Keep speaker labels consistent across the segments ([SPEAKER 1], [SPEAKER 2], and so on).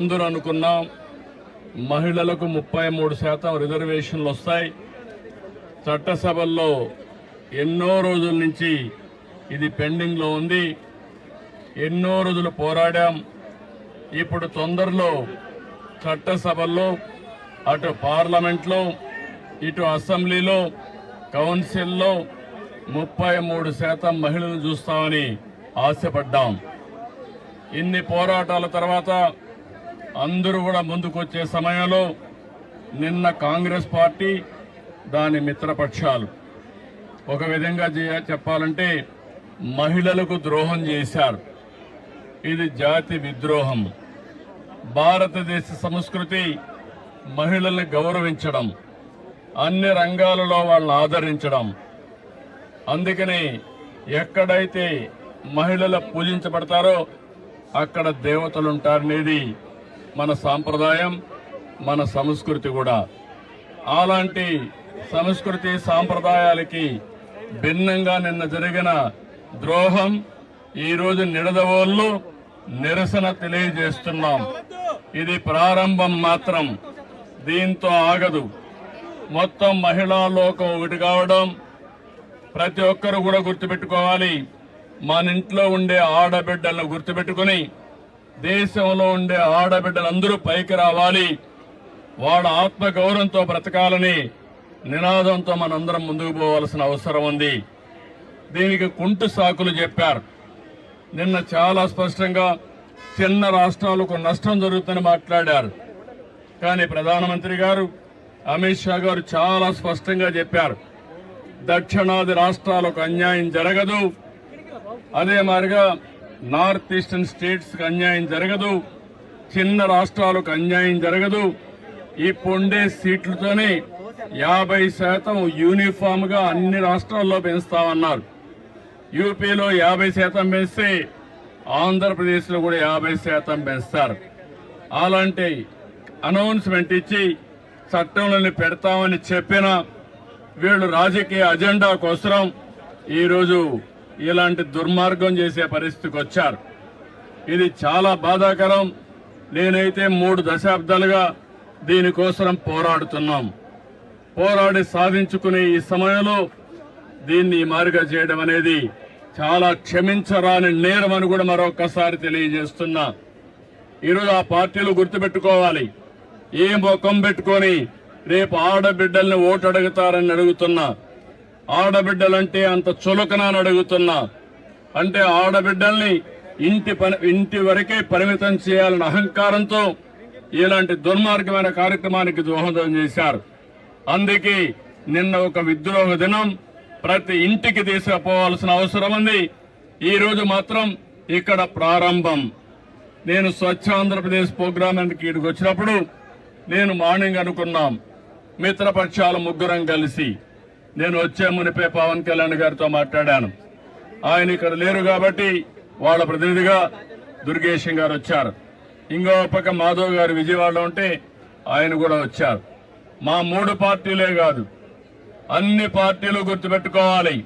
[SPEAKER 1] అందరూ అనుకున్నాం మహిళలకు 33% రిజర్వేషన్లు వస్తాయి. చట్టసభల్లో ఎన్నో రోజుల నుంచి ఇది పెండింగ్ లో ఉంది. ఎన్నో రోజులు పోరాడాం. ఇప్పుడు తొందరలో చట్టసభల్లో అటు పార్లమెంట్లో ఇటు అసెంబ్లీలో కౌన్సిల్లో 33% మహిళలను చూస్తామని ఆశపడ్డాం. ఇన్ని పోరాటాల తర్వాత అందరూ కూడా ముందుకొచ్చే సమయంలో నిన్న కాంగ్రెస్ పార్టీ దాని మిత్రపక్షాలు ఒక విధంగా చెప్పాలంటే మహిళలకు ద్రోహం చేశారు. ఇది జాతి విద్రోహం. భారతదేశ సంస్కృతి మహిళల్ని గౌరవించడం, అన్ని రంగాలలో వాళ్ళని ఆదరించడం. అందుకని ఎక్కడైతే మహిళలు పూజించబడతారో అక్కడ దేవతలుంటారనేది మన సాంప్రదాయం, మన సంస్కృతి కూడా. అలాంటి సంస్కృతి సాంప్రదాయాలకి భిన్నంగా నిన్న జరిగిన ద్రోహం ఈరోజు నిడదవోళ్ళు నిరసన తెలియజేస్తున్నాం. ఇది ప్రారంభం మాత్రం, దీంతో ఆగదు. మొత్తం మహిళా లోకం ఒకటి కావడం ప్రతి ఒక్కరు కూడా గుర్తుపెట్టుకోవాలి. మన ఇంట్లో ఉండే ఆడబిడ్డలను గుర్తుపెట్టుకుని దేశంలో ఉండే ఆడబిడ్డలందరూ పైకి రావాలి, వాళ్ళ ఆత్మగౌరవంతో బ్రతకాలని నినాదంతో మనందరం ముందుకు పోవాల్సిన అవసరం ఉంది. దీనికి కుంటు సాకులు చెప్పారు. నిన్న చాలా స్పష్టంగా చిన్న రాష్ట్రాలకు నష్టం జరుగుతుందని మాట్లాడారు. కానీ ప్రధానమంత్రి గారు అమిత్ షా గారు చాలా స్పష్టంగా చెప్పారు, దక్షిణాది రాష్ట్రాలకు అన్యాయం జరగదు, అదే మాదిరిగా నార్త్ ఈస్టర్న్ స్టేట్స్ కి అన్యాయం జరగదు, చిన్న రాష్ట్రాలకు అన్యాయం జరగదు. ఈ పొండే సీట్లతోనే 50% యూనిఫామ్ గా అన్ని రాష్ట్రాల్లో పెంచుతామన్నారు. యూపీలో 50% పెంచితే ఆంధ్రప్రదేశ్ లో కూడా 50% పెంచుతారు. అలాంటి అనౌన్స్మెంట్ ఇచ్చి చట్టంలోని పెడతామని చెప్పిన వీళ్ళు రాజకీయ అజెండా కోసం ఈరోజు ఇలాంటి దుర్మార్గం చేసే పరిస్థితికి వచ్చారు. ఇది చాలా బాధాకరం. నేనైతే 3 దశాబ్దాలుగా దీనికోసం పోరాడుతున్నాం. పోరాడి సాధించుకునే ఈ సమయంలో దీన్ని మారుగా చేయడం అనేది చాలా క్షమించరాని నేరం అని కూడా మరొకసారి తెలియజేస్తున్నా. ఈరోజు ఆ పార్టీలు గుర్తుపెట్టుకోవాలి. ఏ ముఖం పెట్టుకొని రేపు ఆడబిడ్డల్ని ఓటు అడుగుతారని అడుగుతున్నా. ఆడబిడ్డలంటే అంత చులకనని అడుగుతున్నా. అంటే ఆడబిడ్డల్ని ఇంటి వరకే పరిమితం చేయాలన్న అహంకారంతో ఇలాంటి దుర్మార్గమైన కార్యక్రమానికి దోహదం చేశారు. అందుకే నిన్న ఒక విద్రోహ దినం ప్రతి ఇంటికి తీసుకుపోవాల్సిన అవసరం ఉంది. ఈ రోజు మాత్రం ఇక్కడ ప్రారంభం. నేను స్వచ్ఛ ఆంధ్రప్రదేశ్ ప్రోగ్రామ్ ఇక్కడికి వచ్చినప్పుడు నేను మార్నింగ్ అనుకున్నాం, మిత్రపక్షాల ముగ్గురం కలిసి నేను వచ్చే మునిపే పవన్ కళ్యాణ్ గారితో మాట్లాడాను. ఆయన ఇక్కడ లేరు కాబట్టి వాళ్ళ ప్రతినిధిగా దుర్గేశం గారు వచ్చారు. ఇంకో పక్క మాధవ్ గారు విజయవాడలో ఉంటే ఆయన కూడా వచ్చారు. మా 3 పార్టీలే కాదు, అన్ని పార్టీలు గుర్తుపెట్టుకోవాలి.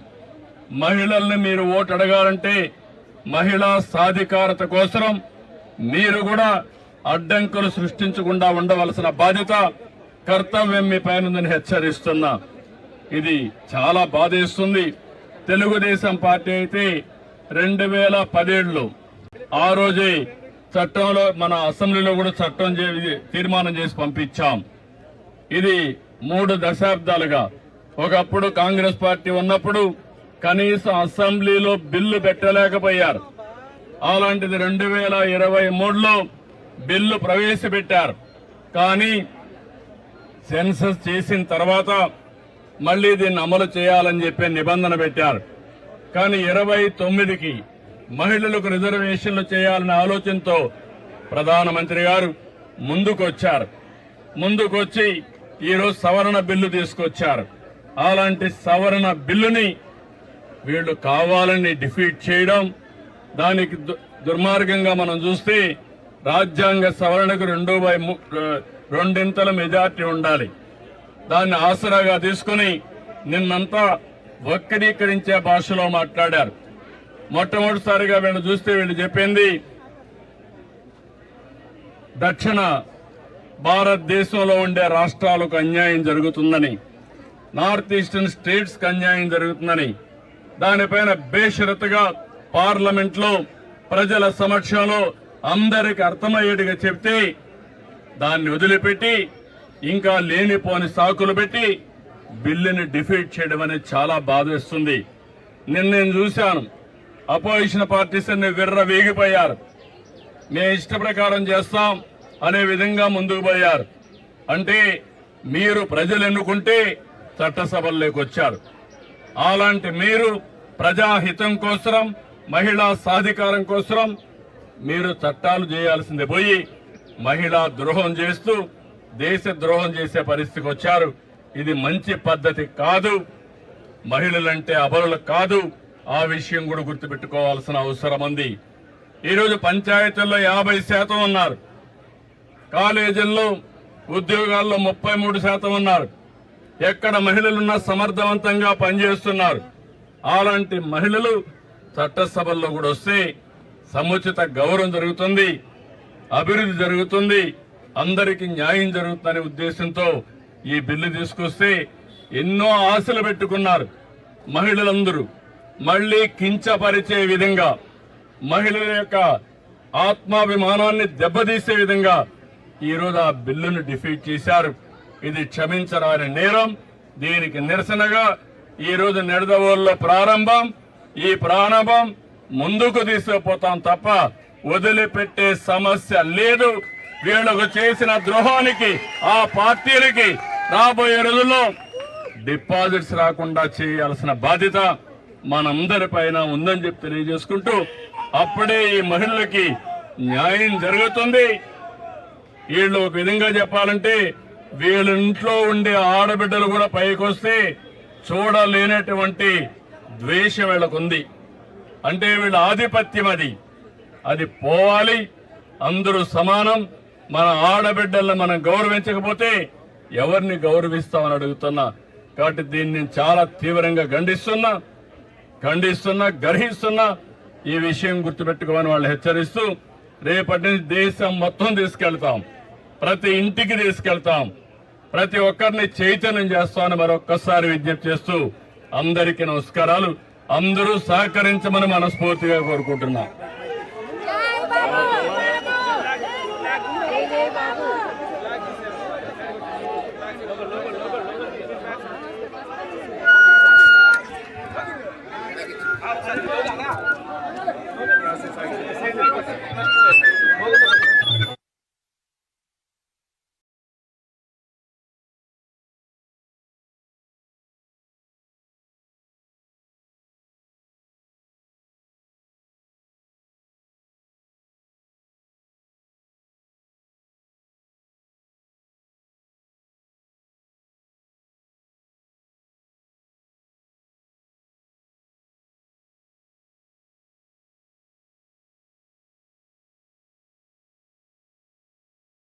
[SPEAKER 1] మహిళల్ని మీరు ఓటు అడగాలంటే మహిళా సాధికారత కోసం మీరు కూడా అడ్డంకులు సృష్టించకుండా ఉండవలసిన బాధ్యత, కర్తవ్యం మీ పైన ఉందని హెచ్చరిస్తున్నా. ఇది చాలా బాధేస్తుంది. తెలుగుదేశం పార్టీ అయితే 2017లో ఆ రోజే చట్టంలో మన అసెంబ్లీలో కూడా చట్టం తీర్మానం చేసి పంపించాం. ఇది 3 దశాబ్దాలుగా ఒకప్పుడు కాంగ్రెస్ పార్టీ ఉన్నప్పుడు కనీసం అసెంబ్లీలో బిల్లు పెట్టలేకపోయారు. అలాంటిది 2023లో బిల్లు ప్రవేశపెట్టారు. కానీ సెన్సస్ చేసిన తర్వాత మళ్లీ దీన్ని అమలు చేయాలని చెప్పి నిబంధన పెట్టారు. కానీ 29కి మహిళలకు రిజర్వేషన్లు చేయాలనే ఆలోచనతో ప్రధానమంత్రి గారు ముందుకొచ్చి ఈరోజు సవరణ బిల్లు తీసుకొచ్చారు. అలాంటి సవరణ బిల్లుని వీళ్లు కావాలని డిఫీట్ చేయడం, దానికి దుర్మార్గంగా మనం చూస్తే రాజ్యాంగ సవరణకు 2/2 మెజార్టీ ఉండాలి. దాన్ని ఆసరాగా తీసుకుని నిన్నంతా వక్రీకరించే భాషలో మాట్లాడారు. మొట్టమొదటిసారిగా వీళ్ళు చూస్తే వీళ్ళు చెప్పింది దక్షిణ భారతదేశంలో ఉండే రాష్ట్రాలకు అన్యాయం జరుగుతుందని, నార్త్ ఈస్టర్న్ స్టేట్స్ కి అన్యాయం జరుగుతుందని దానిపైన బేషరతుగా పార్లమెంట్ లో ప్రజల సమక్షంలో అందరికి అర్థమయ్యేట్టుగా చెప్తే దాన్ని వదిలిపెట్టి ఇంకా లేనిపోని సాకులు పెట్టి బిల్లుని డిఫీట్ చేయడం అనేది చాలా బాధేస్తుంది. నేను చూశాను, అపోజిషన్ పార్టీస్ అన్ని విర్ర వేగిపోయారు. మేము ఇష్ట ప్రకారం చేస్తాం అనే విధంగా ముందుకు పోయారు. అంటే మీరు ప్రజలు ఎన్నుకుంటే చట్టసభల్లోకి వచ్చారు. అలాంటి మీరు ప్రజాహితం కోసం, మహిళా సాధికారం కోసం మీరు చట్టాలు చేయాల్సింది పోయి మహిళా ద్రోహం చేస్తూ దేశ ద్రోహం చేసే పరిస్థితికి వచ్చారు. ఇది మంచి పద్ధతి కాదు. మహిళలంటే అబలులు కాదు. ఆ విషయం కూడా గుర్తుపెట్టుకోవాల్సిన అవసరం ఉంది. ఈరోజు పంచాయతీల్లో 50% ఉన్నారు, కాలేజీల్లో ఉద్యోగాల్లో 33% ఉన్నారు. ఎక్కడ మహిళలున్నా సమర్థవంతంగా పనిచేస్తున్నారు. అలాంటి మహిళలు చట్టసభల్లో కూడా వస్తే సముచిత గౌరవం జరుగుతుంది, అభివృద్ధి జరుగుతుంది, అందరికీ న్యాయం జరుగుతుందనే ఉద్దేశంతో ఈ బిల్లు తీసుకొస్తే ఎన్నో ఆశలు పెట్టుకున్నారు మహిళలందరూ. మళ్లీ కించపరిచే విధంగా, మహిళల యొక్క ఆత్మాభిమానాన్ని దెబ్బతీసే విధంగా ఈరోజు ఆ బిల్లును డిఫీట్ చేశారు. ఇది క్షమించరాని నేరం. దీనికి నిరసనగా ఈరోజు నిడదవోలులో ప్రారంభం. ఈ ప్రారంభం ముందుకు తీసుకుపోతాం తప్ప వదిలిపెట్టే సమస్య లేదు. వీళ్లకు చేసిన ద్రోహానికి ఆ పార్టీలకి రాబోయే రోజుల్లో డిపాజిట్స్ రాకుండా చేయాల్సిన బాధ్యత మనందరిపైన ఉందని చెప్పి తెలియజేసుకుంటూ, అప్పుడే ఈ మహిళలకి న్యాయం జరుగుతుంది. వీళ్ళు ఒక విధంగా చెప్పాలంటే వీళ్ళ ఇంట్లో ఉండే ఆడబిడ్డలు కూడా పైకొస్తే చూడలేనటువంటి ద్వేషం వీళ్ళకుంది. అంటే వీళ్ళ ఆధిపత్యం అది పోవాలి. అందరూ సమానం. మన ఆడబిడ్డలను మనం గౌరవించకపోతే ఎవరిని గౌరవిస్తామని అడుగుతున్నా. కాబట్టి దీన్ని నేను చాలా తీవ్రంగా ఖండిస్తున్నా, గర్హిస్తున్నా. ఈ విషయం గుర్తుపెట్టుకోమని వాళ్ళు హెచ్చరిస్తూ, రేపటి నుంచి దేశం మొత్తం తీసుకెళ్తాం, ప్రతి ఇంటికి తీసుకెళ్తాం, ప్రతి ఒక్కరిని చైతన్యం చేస్తామని మరొక్కసారి విజ్ఞప్తి చేస్తూ అందరికీ నమస్కారాలు. అందరూ సహకరించమని మనస్ఫూర్తిగా కోరుకుంటున్నా.
[SPEAKER 2] Absolutely.